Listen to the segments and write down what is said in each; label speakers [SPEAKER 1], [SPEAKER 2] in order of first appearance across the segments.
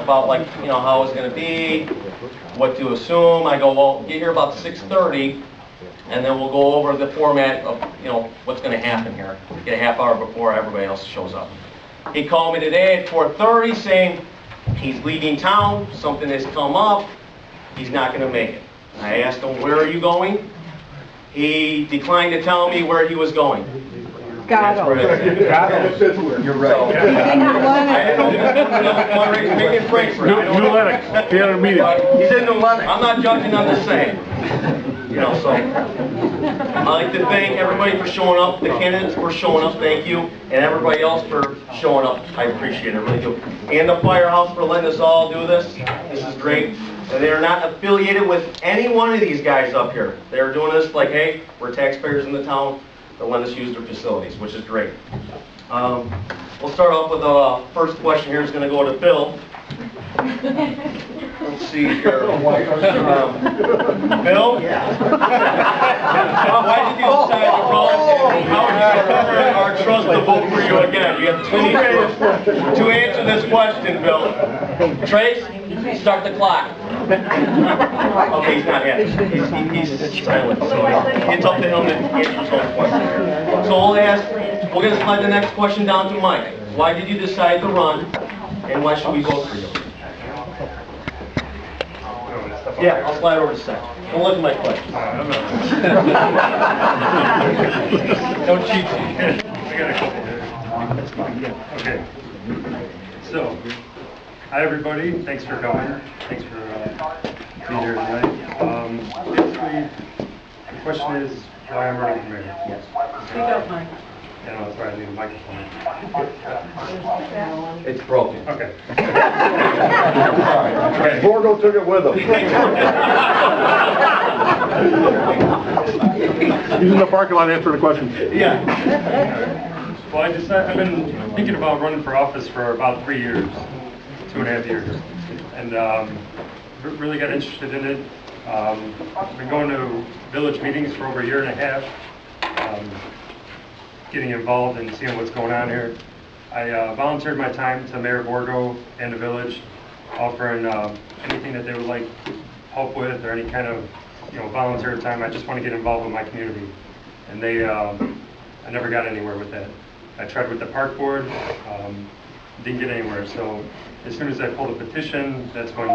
[SPEAKER 1] about, like, you know, how it's going to be, what to assume. I go, well, get here about 6:30, and then we'll go over the format of, you know, what's going to happen here. Get a half hour before everybody else shows up. He called me today at 4:30 saying he's leaving town, something has come up, he's not going to make it. I asked him, where are you going? He declined to tell me where he was going.
[SPEAKER 2] Got him.
[SPEAKER 1] You're right. I don't maybe in Frankfurt.
[SPEAKER 3] New Lennox. He had a meeting.
[SPEAKER 1] He's in New Lennox. I'm not judging, I'm just saying. You know, so I'd like to thank everybody for showing up, the candidates for showing up, thank you, and everybody else for showing up. I appreciate it, I really do. And the Firehouse for letting us all do this. This is great. And they're not affiliated with any one of these guys up here. They're doing this like, hey, we're taxpayers in the town, they'll let us use their facilities, which is great. We'll start off with the first question here is going to go to Bill. Let's see here. Bill? Yeah. Why did you decide to run? How would you prefer our trust to vote for you again? You have 2 minutes to answer this question, Bill. Trace, start the clock. Okay, he's not yet. He's silent, so it's up to him to answer his own question. So we're going to slide the next question down to Mike. Why did you decide to run, and why should we vote for you? Yeah, I'll slide over to Seth. Don't look at my question.
[SPEAKER 3] Don't cheat me. I got a couple here. Okay. So, hi everybody. Thanks for coming. Thanks for being here tonight. Basically, the question is why I'm running for mayor.
[SPEAKER 1] Yes.
[SPEAKER 2] Speak up, Mike.
[SPEAKER 3] Yeah, no, that's why I need a microphone.
[SPEAKER 1] It's broken.
[SPEAKER 3] Okay.
[SPEAKER 4] Borgo took it with him.
[SPEAKER 3] He's in the parking lot answering the question.
[SPEAKER 1] Yeah.
[SPEAKER 3] Well, I've been thinking about running for office for about 3 years, 2.5 years, and really got interested in it. I've been going to village meetings for over a year and a half. Getting involved and seeing what's going on here. I volunteered my time to Mayor Borgo and the village, offering anything that they would like help with or any kind of volunteer time. I just want to get involved with my community, and they I never got anywhere with that. I tried with the park board, didn't get anywhere. So as soon as I pulled a petition, that's when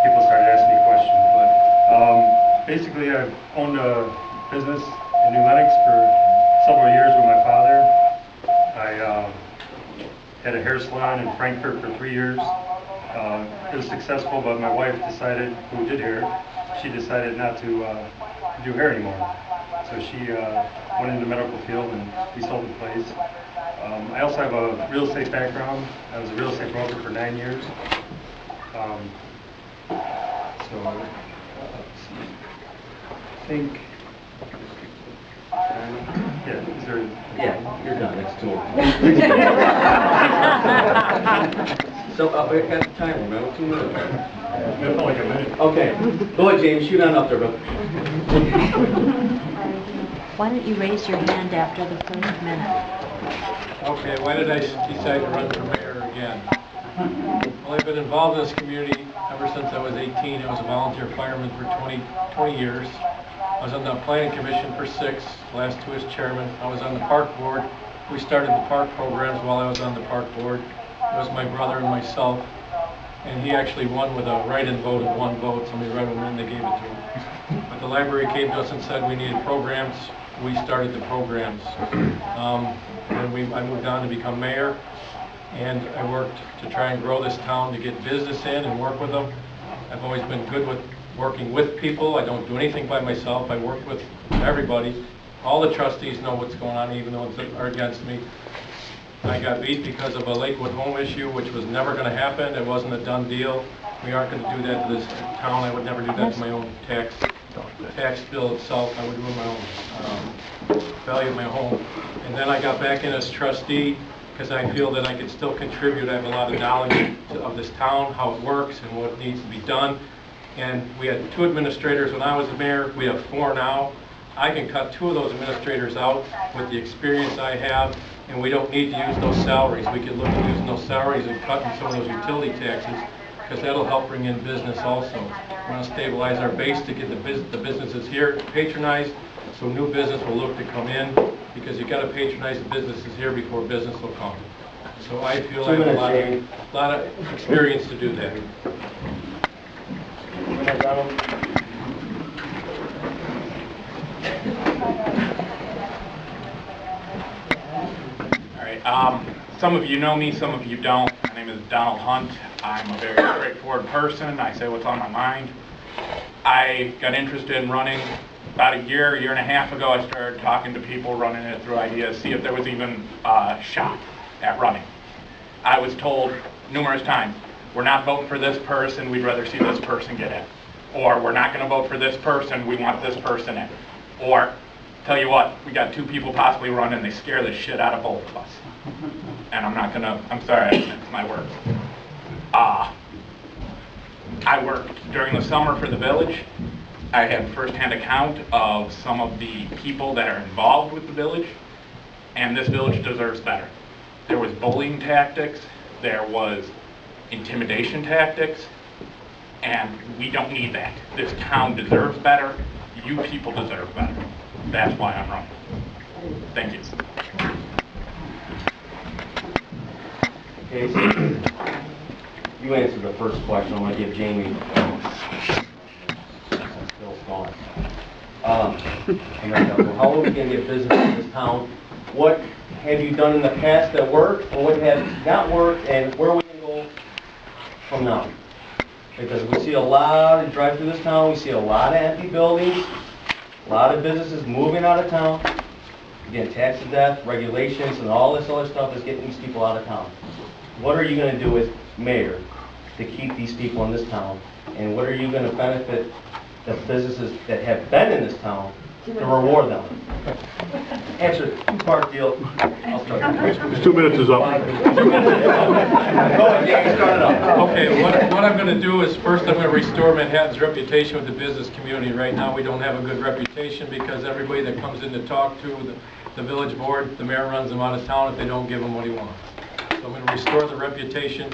[SPEAKER 3] people started asking me questions. But basically, I've owned a business in New Lennox for several years with my father. I had a hair salon in Frankfurt for 3 years. It was successful, but my wife decided, who did hair, she decided not to do hair anymore. So she went into the medical field and we sold the place. I also have a real estate background. I was a real estate broker for 9 years. I think yeah, is there...
[SPEAKER 1] Yeah, you're done. It's 2. So we got the timer, remember? 2 minutes.
[SPEAKER 3] It felt like a minute.
[SPEAKER 1] Okay. Go ahead, James. Shoot on up there, bro.
[SPEAKER 5] Why don't you raise your hand after the first minute?
[SPEAKER 6] Okay, why did I decide to run for mayor again? Well, I've been involved in this community ever since I was 18. I was a volunteer fireman for 20 years. I was on the planning commission for 6, the last 2 as chairman. I was on the park board. We started the park programs while I was on the park board. It was my brother and myself, and he actually won with a write-in vote of 1 vote. Somebody wrote him in, they gave it to him. But the library came to us and said we needed programs. We started the programs. And I moved on to become mayor, and I worked to try and grow this town, to get business in and work with them. I've always been good with working with people. I don't do anything by myself. I work with everybody. All the trustees know what's going on, even though they're against me. I got beat because of a Lakewood home issue, which was never going to happen. It wasn't a done deal. We aren't going to do that to this town. I would never do that to my own tax bill itself. I would ruin my own value of my home. And then I got back in as trustee because I feel that I can still contribute. I have a lot of knowledge of this town, how it works, and what needs to be done. And we had 2 administrators when I was the mayor. We have 4 now. I can cut 2 of those administrators out with the experience I have, and we don't need to use those salaries. We can look at using those salaries and cutting some of those utility taxes, because that'll help bring in business also. We want to stabilize our base to get the businesses here patronized, so new business will look to come in, because you got to patronize the businesses here before business will come. So I feel I have a lot of experience to do that.
[SPEAKER 4] All right. Some of you know me, some of you don't. My name is Donald Hunt. I'm a very straightforward person. I say what's on my mind. I got interested in running about a year and a half ago. I started talking to people, running it through ideas, see if there was even a shot at running. I was told numerous times, we're not voting for this person, we'd rather see this person get in. Or we're not going to vote for this person, we want this person in. Or, tell you what, we got 2 people possibly running, they scare the shit out of both of us. And I'm sorry, that's my words. I worked during the summer for the village. I had first-hand account of some of the people that are involved with the village, and this village deserves better. There was bullying tactics, there was intimidation tactics, and we don't need that. This town deserves better, you people deserve better. That's why I'm running. Thank you.
[SPEAKER 1] Okay, so you answered the first question. I'm going to give Jamie. Bill's gone. How are we going to get business in this town? What have you done in the past that worked, or what has not worked, and where are we going to go from now? Because we see a lot, you drive through this town, we see a lot of empty buildings, a lot of businesses moving out of town. Again, tax to death, regulations, and all this other stuff is getting these people out of town. What are you going to do as mayor to keep these people in this town? And what are you going to benefit the businesses that have been in this town to reward them? Answer, 2-part deal. I'll start.
[SPEAKER 7] 2 minutes is up.
[SPEAKER 1] Go ahead, Jamie, start it up.
[SPEAKER 6] Okay, what I'm going to do is first I'm going to restore Manhattan's reputation with the business community. Right now we don't have a good reputation because everybody that comes in to talk to the village board, the mayor runs them out of town if they don't give him what he wants. So I'm going to restore the reputation.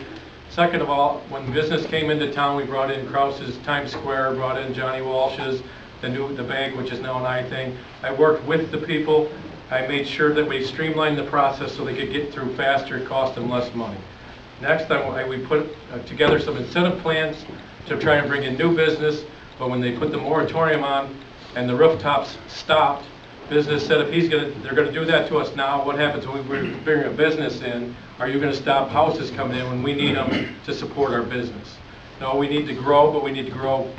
[SPEAKER 6] Second of all, when business came into town, we brought in Krause's Times Square, brought in Johnny Walsh's, the bank, which is now an I thing. I worked with the people. I made sure that we streamlined the process so they could get through faster, cost them less money. Next, we put together some incentive plans to try and bring in new business, but when they put the moratorium on and the rooftops stopped, business said if they're going to do that to us now, what happens when we bring a business in? Are you going to stop houses coming in when we need them to support our business? No, we need to grow, but we need to grow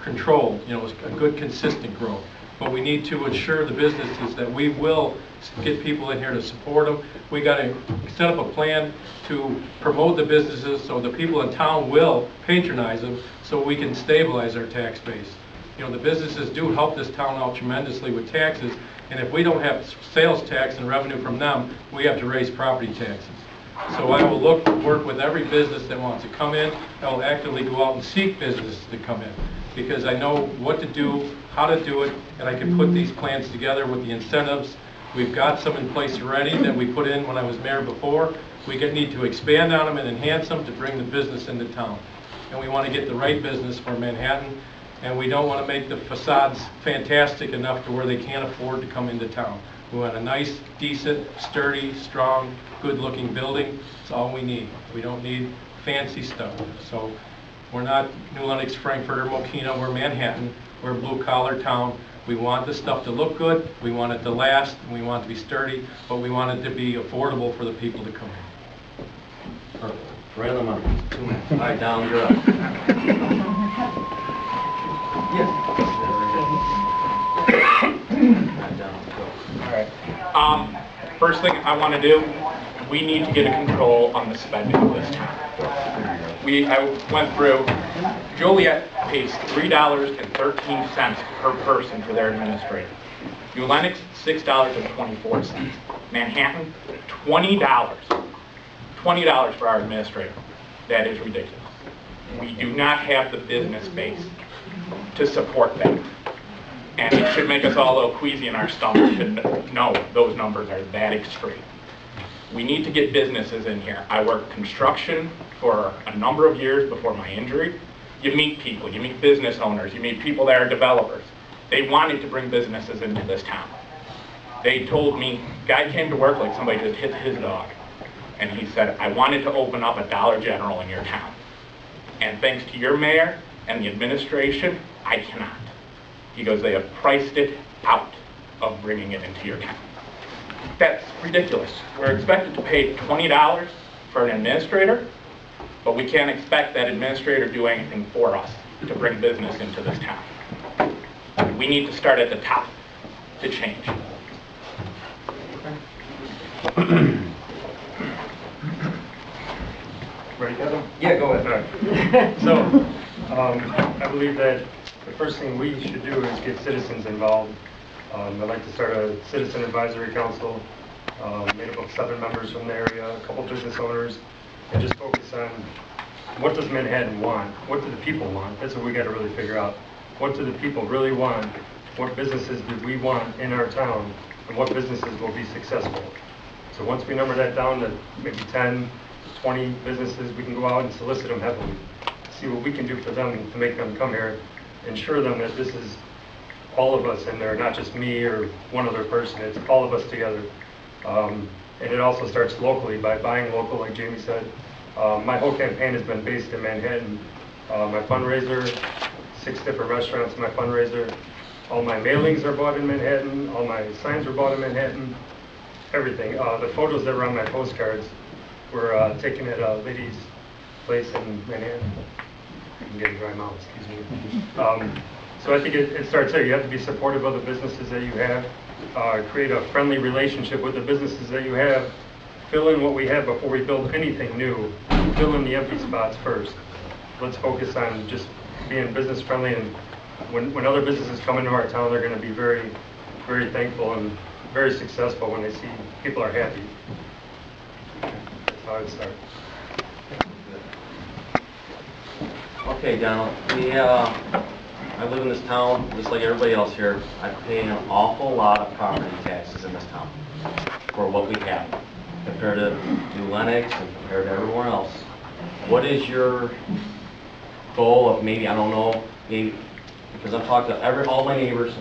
[SPEAKER 6] controlled, a good consistent growth. But we need to ensure the businesses that we will get people in here to support them. We got to set up a plan to promote the businesses so the people in town will patronize them so we can stabilize our tax base. The businesses do help this town out tremendously with taxes, and if we don't have sales tax and revenue from them, we have to raise property taxes. So I will work with every business that wants to come in. I will actively go out and seek businesses to come in because I know what to do, how to do it, and I can put these plans together with the incentives. We've got some in place already that we put in when I was mayor before. We need to expand on them and enhance them to bring the business into town. And we want to get the right business for Manhattan, and we don't want to make the facades fantastic enough to where they can't afford to come into town. We want a nice, decent, sturdy, strong, good-looking building. That's all we need. We don't need fancy stuff. So we're not New Lenox, Frankfurt, or Mokina. We're Manhattan. We're a blue-collar town. We want the stuff to look good. We want it to last. And we want it to be sturdy. But we want it to be affordable for the people to come in.
[SPEAKER 1] Perfect. Right on the money. 2 minutes. All right, Donald, you're up. Yes.
[SPEAKER 4] All right. First thing I want to do, we need to get a control on the spending of this town. I went through, Joliet pays $3.13 per person for their administrator. New Lenox, $6.24. Manhattan, $20. $20 for our administrator. That is ridiculous. We do not have the business base to support that. And it should make us all a little queasy in our stomach to know those numbers are that extreme. We need to get businesses in here. I worked construction for a number of years before my injury. You meet people, you meet business owners, you meet people that are developers. They wanted to bring businesses into this town. They told me, guy came to work like somebody just hit his dog. And he said, I wanted to open up a Dollar General in your town. And thanks to your mayor and the administration, I cannot. He goes, they have priced it out of bringing it into your town. That's ridiculous. We're expected to pay $20 for an administrator, but we can't expect that administrator to do anything for us to bring business into this town. We need to start at the top to change.
[SPEAKER 3] Ready, Kevin?
[SPEAKER 1] Yeah, go ahead.
[SPEAKER 3] Alright. So, I believe that the first thing we should do is get citizens involved. I'd like to start a citizen advisory council, made up of 7 members from the area, a couple business owners, and just focus on what does Manhattan want? What do the people want? That's what we got to really figure out. What do the people really want? What businesses do we want in our town? And what businesses will be successful? So once we number that down to maybe 10, 20 businesses, we can go out and solicit them heavily, see what we can do for them and to make them come here, ensure them that this is all of us in there, not just me or one other person, it's all of us together. And it also starts locally by buying local, like Jamie said. My whole campaign has been based in Manhattan. My fundraiser, 6 different restaurants in my fundraiser. All my mailings are bought in Manhattan, all my signs were bought in Manhattan, everything. The photos that were on my postcards were taken at a lady's place in Manhattan. I'm getting dry mouth, excuse me. So I think it starts there. You have to be supportive of the businesses that you have, create a friendly relationship with the businesses that you have, fill in what we have before we build anything new, fill in the empty spots first. Let's focus on just being business friendly, and when other businesses come into our town, they're going to be very, very thankful and very successful when they see people are happy. That's how I'd start.
[SPEAKER 1] Okay, Donald, I live in this town, just like everybody else here. I pay an awful lot of property taxes in this town for what we have, compared to New Lenox and compared to everywhere else. What is your goal of maybe, I don't know, maybe, because I've talked to all my neighbors,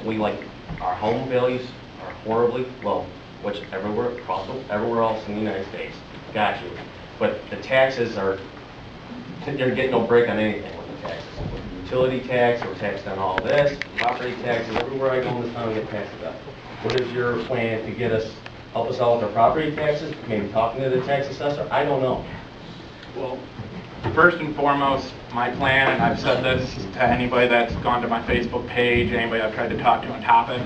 [SPEAKER 1] our home values are horribly low, which everywhere else in the United States. Got you. But the taxes are, you're getting no break on anything with the taxes. With the utility tax, we're taxed on all this, property taxes, everywhere I go in this town, we get taxes up. What is your plan to help us out with our property taxes? Maybe talking to the tax assessor? I don't know.
[SPEAKER 4] Well, first and foremost, my plan, and I've said this to anybody that's gone to my Facebook page, anybody I've tried to talk to on topic,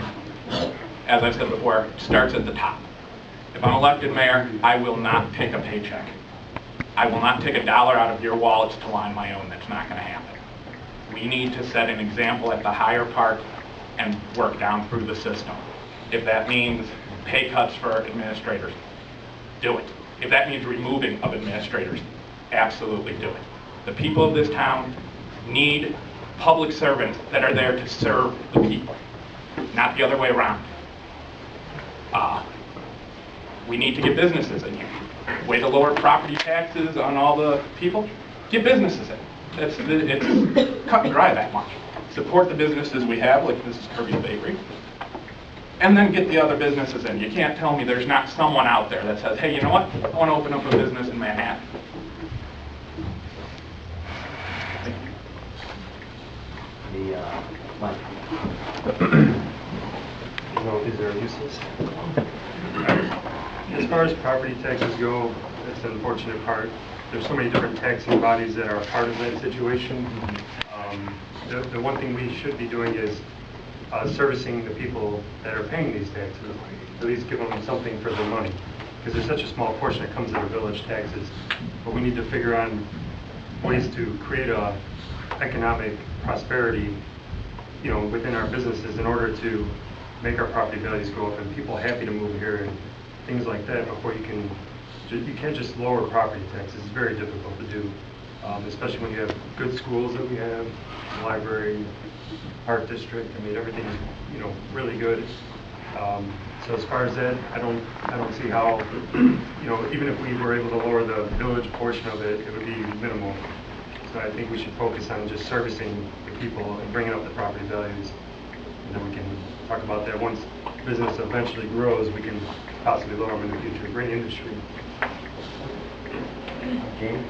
[SPEAKER 4] as I've said before, it starts at the top. If I'm elected mayor, I will not take a paycheck. I will not take $1 out of your wallets to line my own. That's not going to happen. We need to set an example at the higher part and work down through the system. If that means pay cuts for administrators, do it. If that means removing of administrators, absolutely do it. The people of this town need public servants that are there to serve the people, not the other way around. We need to get businesses in here. Way to lower property taxes on all the people, get businesses in. It's cut and dry that much. Support the businesses we have, like this is Kirby's Bakery, and then get the other businesses in. You can't tell me there's not someone out there that says, hey, you know what? I want to open up a business in Manhattan.
[SPEAKER 3] Is there uses? As far as property taxes go, that's the unfortunate part. There's so many different taxing bodies that are part of that situation. The one thing we should be doing is servicing the people that are paying these taxes, at least give them something for their money, because there's such a small portion that comes out of village taxes. But we need to figure on ways to create a economic prosperity, within our businesses in order to make our property values go up and people happy to move here and things like that before you can't just lower property taxes. It's very difficult to do. especially when you have good schools that we have, library, park district. I mean, everything's, you know, really good. So as far as that, I don't see how, you know, even if we were able to lower the village portion of it, it would be minimal. So I think we should focus on just servicing the people and bringing up the property values. And then we can talk about that. Once business eventually grows, we can possibly lower them in the future. Great industry.
[SPEAKER 1] Jamie?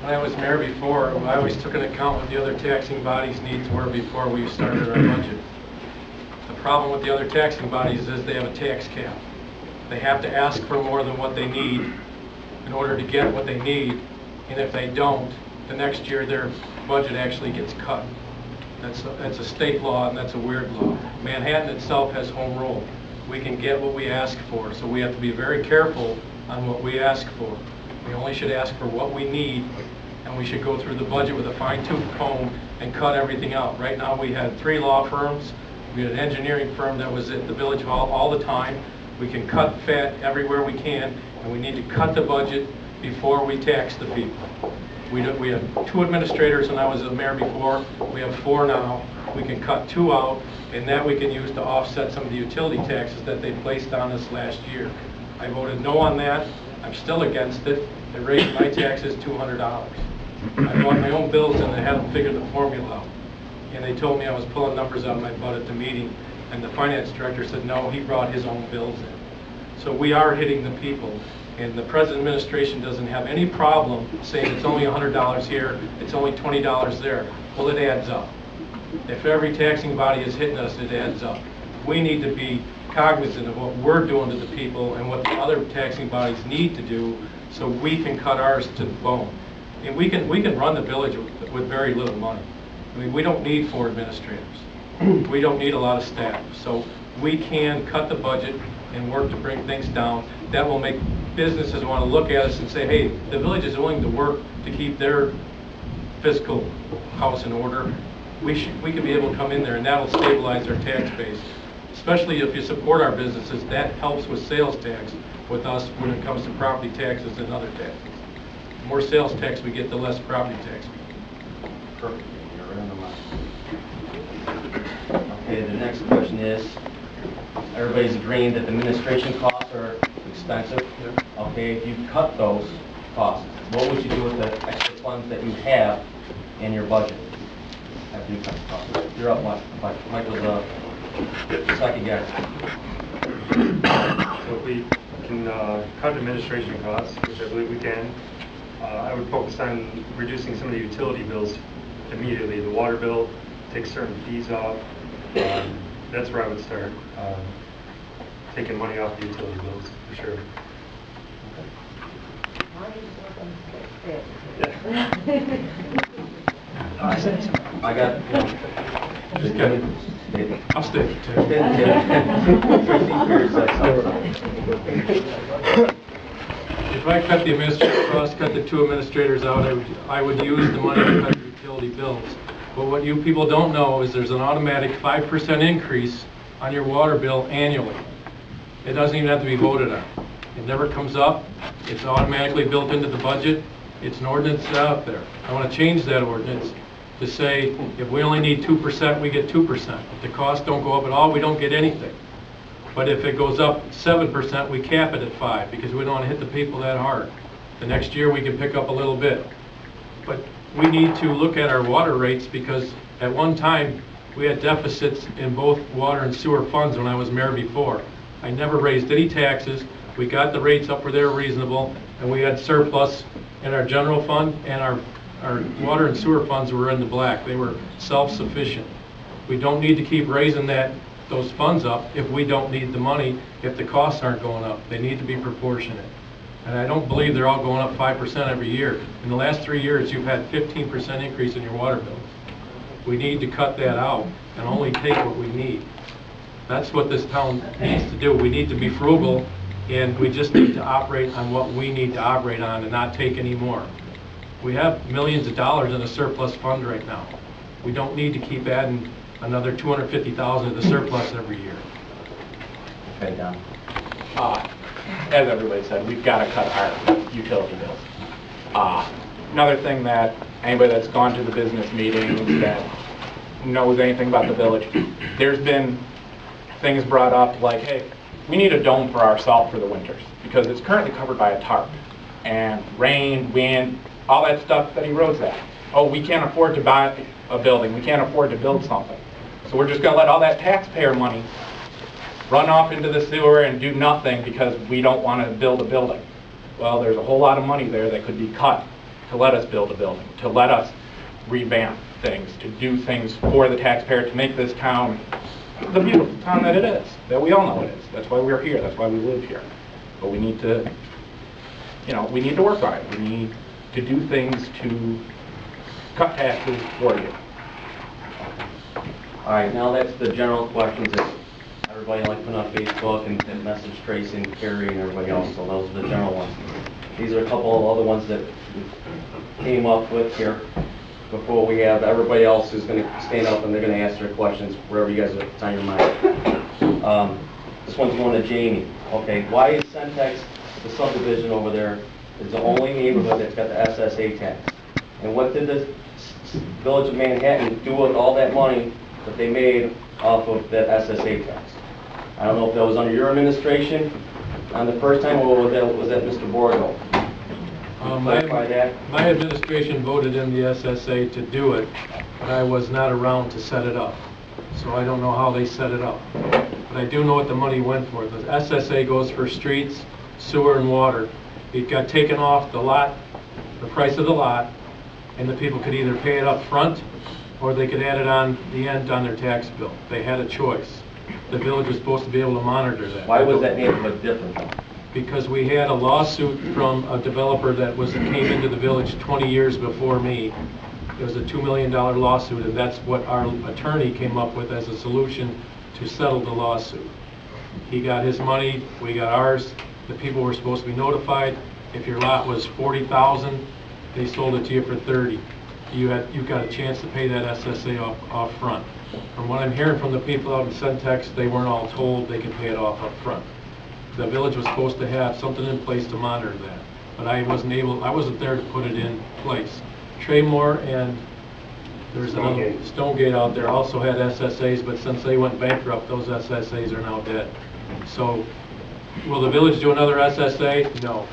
[SPEAKER 6] When I was mayor before, I always took into account what the other taxing bodies' needs were before we started our budget. The problem with the other taxing bodies is they have a tax cap. They have to ask for more than what they need in order to get what they need, and if they don't, the next year their budget actually gets cut. That's a state law, and that's a weird law. Manhattan itself has home rule. We can get what we ask for, so we have to be very careful on what we ask for. We only should ask for what we need, and we should go through the budget with a fine-tooth comb and cut everything out. Right now, we had 3 law firms. We had an engineering firm that was at the village hall all the time. We can cut fat everywhere we can, and we need to cut the budget before we tax the people. We had 2 administrators when I was the mayor before. We have 4 now. We can cut 2 out, and that we can use to offset some of the utility taxes that they placed on us last year. I voted no on that. I'm still against it. They raised my taxes $200. I bought my own bills and I had them figure the formula out. And they told me I was pulling numbers out of my butt at the meeting, and the finance director said no, he brought his own bills in. So we are hitting the people, and the present administration doesn't have any problem saying it's only $100 here, it's only $20 there. Well, it adds up. If every taxing body is hitting us, it adds up. We need to be cognizant of what we're doing to the people and what the other taxing bodies need to do so we can cut ours to the bone. And we can run the village with very little money. I mean, we don't need 4 administrators. We don't need a lot of staff. So we can cut the budget and work to bring things down. That will make businesses want to look at us and say, hey, the village is willing to work to keep their fiscal house in order. We could be able to come in there, and that'll stabilize our tax base. Especially if you support our businesses, that helps with sales tax with us when it comes to property taxes and other taxes. The more sales tax we get, the less property tax we get.
[SPEAKER 1] Perfect. You're right on the line. Okay, the next question is, everybody's agreeing that the administration costs are expensive. Okay, if you cut those costs, what would you do with the extra funds that you have in your budget after you cut the costs? You're up, Mike. Michael's second guy.
[SPEAKER 3] So if we can cut administration costs, which I believe we can, I would focus on reducing some of the utility bills immediately. The water bill, take certain fees off. That's where I would start, taking money off the utility bills, for sure.
[SPEAKER 1] I got,
[SPEAKER 6] Just kidding. I'll stay. If I cut the administrative costs, cut the 2 administrators out, I would use the money to cut the utility bills. But what you people don't know is there's an automatic 5% increase on your water bill annually. It doesn't even have to be voted on. It never comes up. It's automatically built into the budget. It's an ordinance out there. I want to change that ordinance to say if we only need 2%, we get 2%. If the costs don't go up at all, we don't get anything. But if it goes up 7%, we cap it at 5% because we don't want to hit the people that hard. The next year we can pick up a little bit. But we need to look at our water rates because at one time we had deficits in both water and sewer funds when I was mayor before. I never raised any taxes. We got the rates up where they were reasonable, and we had surplus in our general fund, and our water and sewer funds were in the black. They were self-sufficient. We don't need to keep raising those funds up if we don't need the money, if the costs aren't going up. They need to be proportionate. And I don't believe they're all going up 5% every year. In the last 3 years, you've had 15% increase in your water bills. We need to cut that out and only take what we need. That's what this town needs to do. We need to be frugal, and we just need to operate on what we need to operate on and not take any more. We have millions of dollars in a surplus fund right now. We don't need to keep adding another $250,000 to the surplus every year.
[SPEAKER 1] Okay, Don.
[SPEAKER 4] As everybody said, we've got to cut our utility bills. Another thing that anybody that's gone to the business meetings that knows anything about the village, there's been things brought up like, hey, we need a dome for our salt for the winters because it's currently covered by a tarp. And rain, wind, all that stuff that erodes that. Oh, we can't afford to buy a building. We can't afford to build something. So we're just going to let all that taxpayer money run off into the sewer and do nothing because we don't want to build a building. Well, there's a whole lot of money there that could be cut to let us build a building, to let us revamp things, to do things for the taxpayer, to make this town the beautiful town that it is, that we all know it is. That's why we're here. That's why we live here. But we need to, we need to work on it. We need to do things to cut taxes for you.
[SPEAKER 1] All right, now that's the general questions that everybody like putting on Facebook and message Tracy and Carrie and everybody else, so those are the general ones. These are a couple of other ones that we came up with here before we have everybody else who's going to stand up and they're going to ask their questions wherever you guys are on your mind. This one's going to Jamie. Okay, why is Centex, the subdivision over there, is the only neighborhood that's got the SSA tax? And what did the Village of Manhattan do with all that money that they made off of that SSA tax? I don't know if that was under your administration on the first time, or was that Mr. Borgo? Clarify that.
[SPEAKER 6] My administration voted in the SSA to do it, but I was not around to set it up. So I don't know how they set it up. But I do know what the money went for. The SSA goes for streets, sewer, and water. It got taken off the lot, the price of the lot, and the people could either pay it up front or they could add it on the end on their tax bill. They had a choice. The village was supposed to be able to monitor that.
[SPEAKER 1] Why was that neighborhood different though?
[SPEAKER 6] Because we had a lawsuit from a developer that came into the village 20 years before me. It was a $2 million lawsuit, and that's what our attorney came up with as a solution to settle the lawsuit. He got his money, we got ours. The people were supposed to be notified. If your lot was $40,000, they sold it to you for $30,000. You got a chance to pay that SSA off front. From what I'm hearing from the people out in Centex, they weren't all told they could pay it off up front. The village was supposed to have something in place to monitor that, but I wasn't there to put it in place. Traymore and there's another Stonegate out there also had SSAs, but since they went bankrupt, those SSAs are now dead. So, will the village do another SSA? No.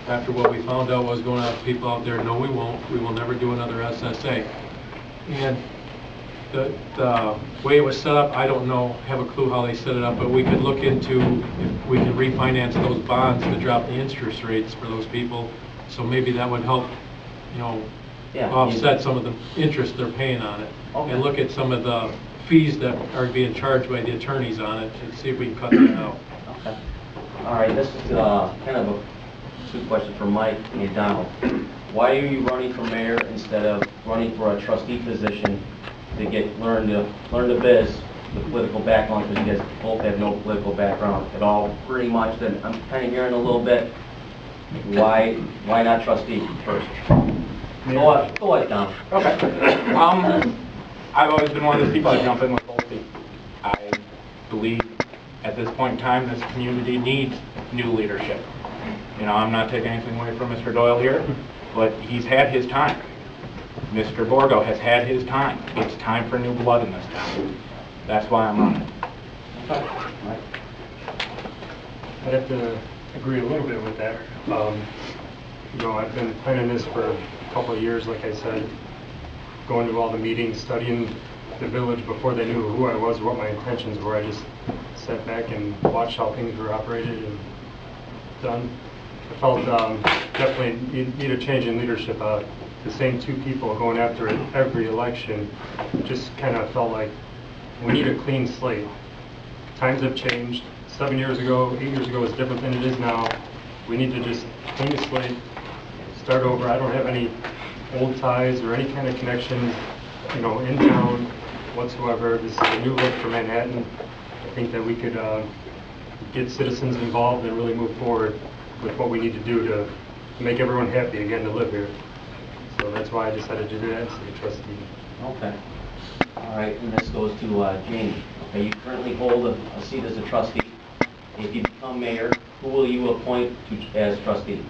[SPEAKER 6] After what we found out was going on with people out there, no, we won't. We will never do another SSA. And the way it was set up, I don't know, have a clue how they set it up, but we could look into if we can refinance those bonds to drop the interest rates for those people. So maybe that would help, offset some of the interest they're paying on it. Okay. And look at some of the fees that are being charged by the attorneys on it and see if we can cut that out.
[SPEAKER 1] Okay. All right, this is kind of a two question for Mike and Donald. Why are you running for mayor instead of running for a trustee position to learn the biz, the political background, because you guys both have no political background at all, pretty much. Then I'm kind of hearing a little bit. Why not trustee first? Go ahead, Don.
[SPEAKER 4] Okay. I've always been one of those people that jump in with both feet. I believe at this point in time, this community needs new leadership. I'm not taking anything away from Mr. Doyle here, but he's had his time. Mr. Borgo has had his time. It's time for new blood in this town. That's why I'm running.
[SPEAKER 3] I'd have to agree a little bit with that. I've been planning this for a couple of years, like I said, going to all the meetings, studying the village before they knew who I was, what my intentions were. I just sat back and watched how things were operated and done. I felt definitely need a change in leadership. The same two people going after it every election, just kind of felt like we need a clean slate. Times have changed. 7 years ago, 8 years ago was different than it is now. We need to just clean the slate, start over. I don't have any old ties or any kind of connections, in town whatsoever. This is a new look for Manhattan. I think that we could get citizens involved and really move forward with what we need to do to make everyone happy again to live here. So that's why I decided to do that as a trustee.
[SPEAKER 1] Okay. All right, and this goes to Jamie. Okay, you currently hold a seat as a trustee. if you become mayor, who will you appoint as trustee?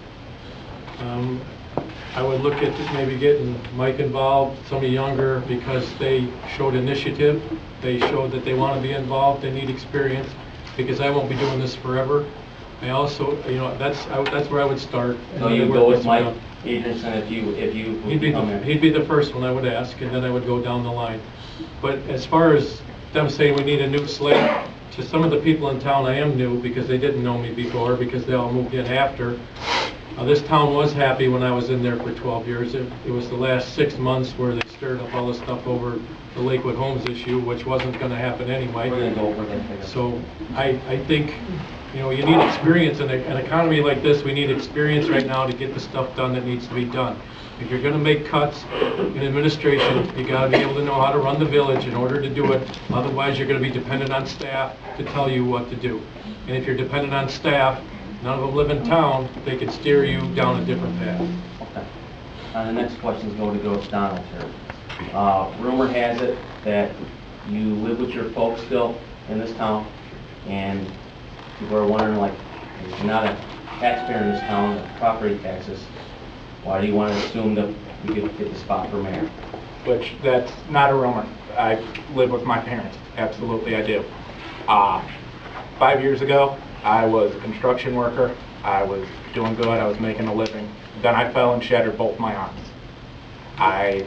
[SPEAKER 6] I would look at maybe getting Mike involved, somebody younger, because they showed initiative. They showed that they want to be involved, they need experience, because I won't be doing this forever. I also, that's where I would start.
[SPEAKER 1] So you go with Mike Adrianson if you become mayor?
[SPEAKER 6] He'd be the first one I would ask, and then I would go down the line. But as far as them saying we need a new slate, to some of the people in town I am new because they didn't know me before, because they all moved in after. This town was happy when I was in there for 12 years. It was the last 6 months where they stirred up all the stuff over the Lakewood Homes issue, which wasn't going to happen anyway.
[SPEAKER 1] We're going to go over that.
[SPEAKER 6] So I think, you need experience in an economy like this. We need experience right now to get the stuff done that needs to be done. If you're going to make cuts in administration, you got to be able to know how to run the village in order to do it. Otherwise, you're going to be dependent on staff to tell you what to do. And if you're dependent on staff, none of them live in town, they could steer you down a different path.
[SPEAKER 1] Okay. The next question is going to go to Donald here. Rumor has it that you live with your folks still in this town, and people are wondering, like, if you're not a taxpayer in this town, property taxes, why do you want to assume that you get the spot for mayor?
[SPEAKER 4] Which, that's not a rumor. I live with my parents. Absolutely, I do. 5 years ago, I was a construction worker. I was doing good. I was making a living. Then I fell and shattered both my arms. I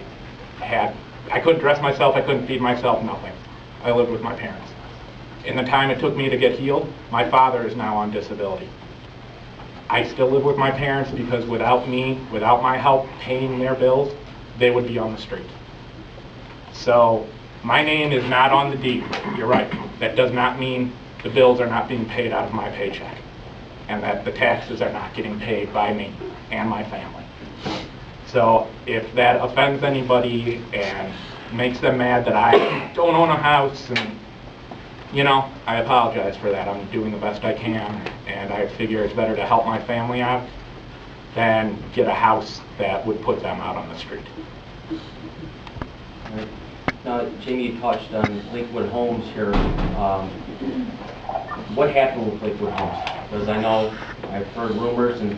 [SPEAKER 4] couldn't dress myself. I couldn't feed myself. Nothing. I lived with my parents. In the time it took me to get healed, my father is now on disability. I still live with my parents because without me, without my help paying their bills, they would be on the street. So my name is not on the deed. You're right. That does not mean the bills are not being paid out of my paycheck, and that the taxes are not getting paid by me and my family. So if that offends anybody and makes them mad that I don't own a house, and I apologize for that. I'm doing the best I can, and I figure it's better to help my family out than get a house that would put them out on the street.
[SPEAKER 1] Right. Now, Jamie touched on Lakewood Homes here. What happened with Lakewood Homes? Because I know I've heard rumors, and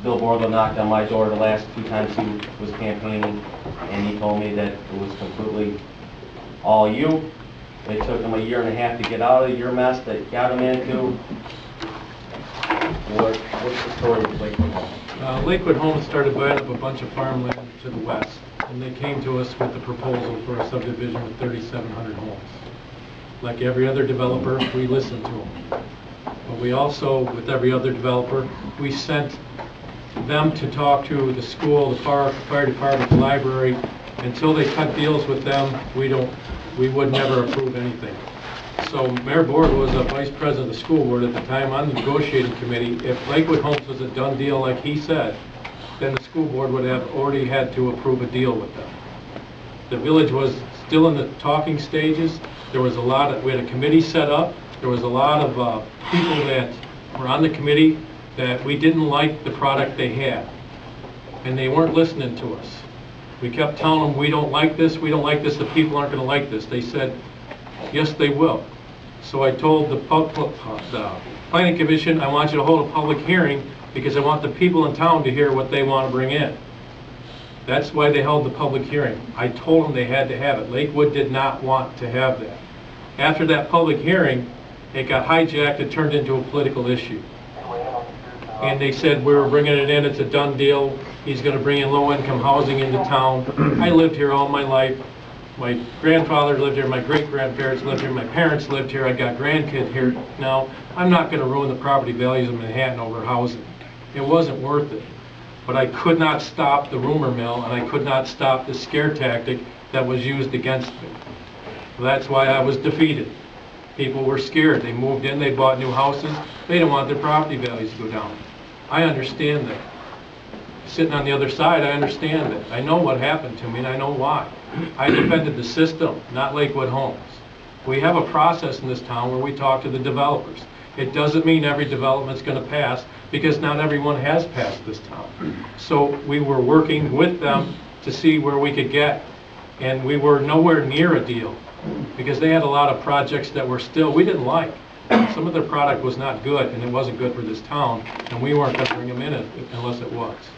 [SPEAKER 1] Bill Borgo knocked on my door the last 2 times he was campaigning, and he told me that it was completely all you. It took him a year and a half to get out of your mess that got him into. What's the story of Lakewood Homes?
[SPEAKER 6] Lakewood Homes started buying up a bunch of farmland to the west, and they came to us with the proposal for a subdivision with 3,700 homes. Like every other developer, we listened to them. But we also, with every other developer, we sent them to talk to the school, the fire department, the library. Until they cut deals with them, we would never approve anything. So Mayor Borg was a vice president of the school board at the time on the negotiating committee. If Lakewood Homes was a done deal like he said, then the school board would have already had to approve a deal with them. The village was still in the talking stages. There was we had a committee set up. There was a lot of people that were on the committee that we didn't like the product they had, and they weren't listening to us. We kept telling them, we don't like this, the people aren't going to like this. They said, yes, they will. So I told the Planning Commission, I want you to hold a public hearing because I want the people in town to hear what they want to bring in. That's why they held the public hearing. I told them they had to have it. Lakewood did not want to have that. After that public hearing, it got hijacked and turned into a political issue. And they said, we're bringing it in, it's a done deal. He's going to bring in low-income housing into town. I lived here all my life. My grandfather lived here, my great-grandparents lived here, my parents lived here, I got grandkids here now. I'm not going to ruin the property values of Manhattan over housing. It wasn't worth it. But I could not stop the rumor mill, and I could not stop the scare tactic that was used against me. That's why I was defeated. People were scared. They moved in, they bought new houses. They didn't want their property values to go down. I understand that. Sitting on the other side, I understand it. I know what happened to me, and I know why. I defended the system, not Lakewood Homes. We have a process in this town where we talk to the developers. It doesn't mean every development's going to pass, because not everyone has passed this town. So we were working with them to see where we could get, and we were nowhere near a deal, because they had a lot of projects that we didn't like. some of their product was not good, and it wasn't good for this town, and we weren't going to bring them in unless it was.